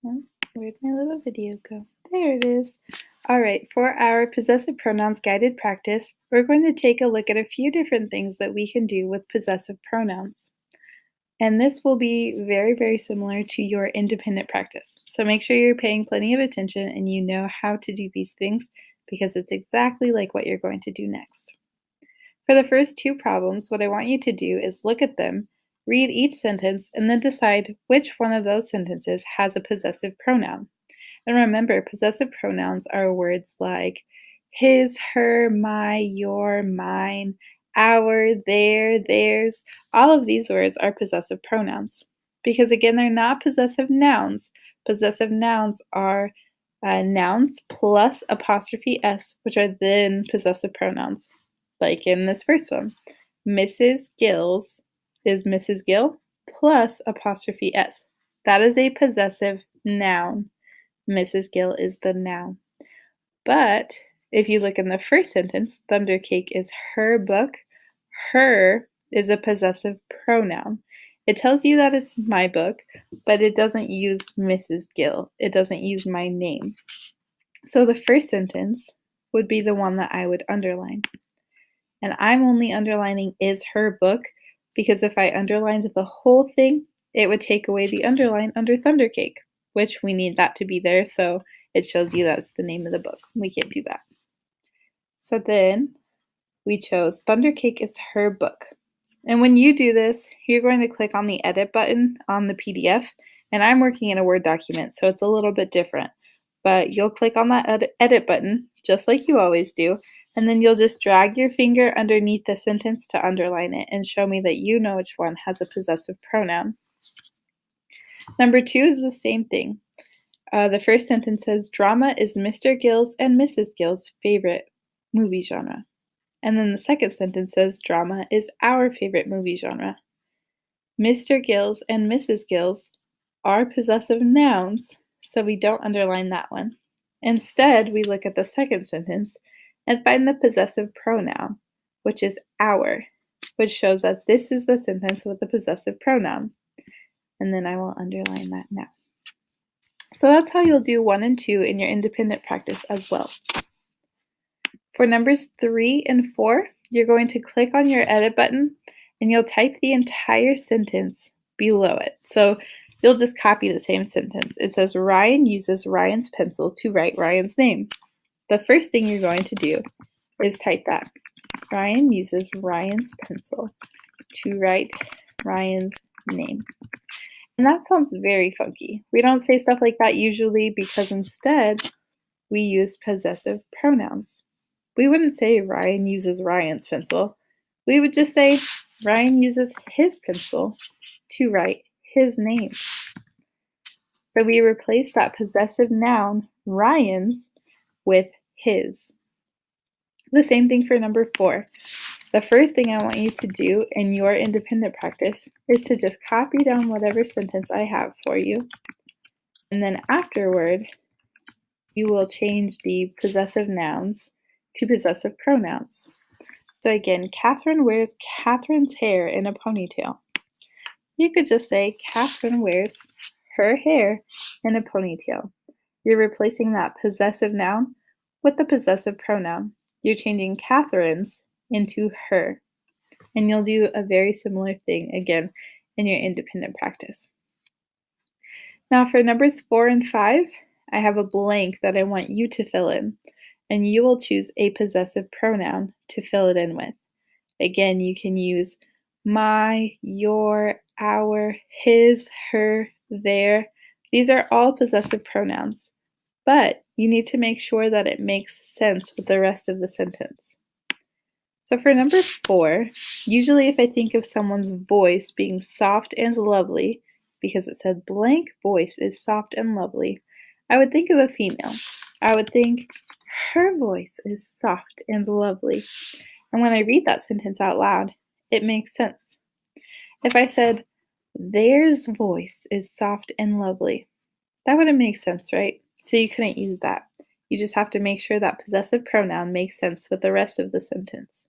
Oh, where'd my little video go? There it is. All right, for our possessive pronouns guided practice, we're going to take a look at a few different things that we can do with possessive pronouns. And this will be very, very similar to your independent practice. So make sure you're paying plenty of attention and you know how to do these things because it's exactly like what you're going to do next. For the first two problems, what I want you to do is look at them, read each sentence, and then decide which one of those sentences has a possessive pronoun. And remember, possessive pronouns are words like his, her, my, your, mine, our, their, theirs. All of these words are possessive pronouns because, again, they're not possessive nouns. Possessive nouns are nouns plus apostrophe s, which are then possessive pronouns, like in this first one. Mrs. Gills is Mrs. Gill plus apostrophe s. That is a possessive noun. Mrs. Gill is the noun. But if you look in the first sentence, Thunder Cake is her book. Her is a possessive pronoun. It tells you that it's my book, but it doesn't use Mrs. Gill. It doesn't use my name. So the first sentence would be the one that I would underline. And I'm only underlining is her book because if I underlined the whole thing, it would take away the underline under Thunder Cake, which we need that to be there, so it shows you that's the name of the book. We can't do that. So then we chose Thunder Cake is her book. And when you do this, you're going to click on the edit button on the PDF, and I'm working in a Word document, so it's a little bit different. But you'll click on that edit button, just like you always do, and then you'll just drag your finger underneath the sentence to underline it and show me that you know which one has a possessive pronoun. Number 2 is the same thing. The first sentence says, drama is Mr. Gill's and Mrs. Gill's favorite movie genre. And then the second sentence says, drama is our favorite movie genre. Mr. Gill's and Mrs. Gill's are possessive nouns, so we don't underline that one. Instead, we look at the second sentence and find the possessive pronoun, which is our, which shows that this is the sentence with the possessive pronoun. And then I will underline that now. So that's how you'll do 1 and 2 in your independent practice as well. For numbers 3 and 4, you're going to click on your edit button and you'll type the entire sentence below it. So you'll just copy the same sentence. It says Ryan uses Ryan's pencil to write Ryan's name. The first thing you're going to do is type that. Ryan uses Ryan's pencil to write Ryan's name. And that sounds very funky. We don't say stuff like that usually because instead we use possessive pronouns. We wouldn't say Ryan uses Ryan's pencil. We would just say Ryan uses his pencil to write his name. So we replace that possessive noun, Ryan's, with his. The same thing for number 4. The first thing I want you to do in your independent practice is to just copy down whatever sentence I have for you. And then afterward, you will change the possessive nouns to possessive pronouns. So again, Catherine wears Catherine's hair in a ponytail. You could just say Catherine wears her hair in a ponytail. You're replacing that possessive noun with the possessive pronoun. You're changing Catherine's into her. And you'll do a very similar thing again in your independent practice. Now for numbers 4 and 5, I have a blank that I want you to fill in. And you will choose a possessive pronoun to fill it in with. Again, you can use my, your, our, his, her, their. These are all possessive pronouns, but you need to make sure that it makes sense with the rest of the sentence. So for number 4, usually if I think of someone's voice being soft and lovely, because it said blank voice is soft and lovely, I would think of a female. I would think her voice is soft and lovely. And when I read that sentence out loud, it makes sense. If I said, theirs voice is soft and lovely, that wouldn't make sense, right? So you couldn't use that. You just have to make sure that possessive pronoun makes sense with the rest of the sentence.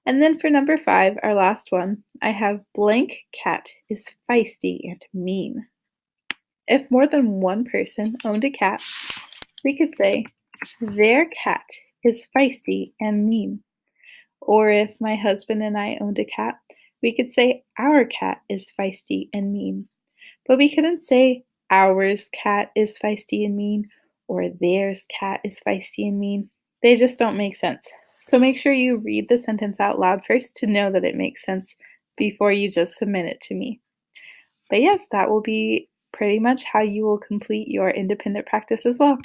And then for number 5, our last one, I have blank cat is feisty and mean. If more than one person owned a cat, we could say, their cat is feisty and mean. Or if my husband and I owned a cat, we could say, our cat is feisty and mean. But we couldn't say, ours cat is feisty and mean, or theirs cat is feisty and mean. They just don't make sense. So make sure you read the sentence out loud first to know that it makes sense before you just submit it to me. But yes, that will be pretty much how you will complete your independent practice as well.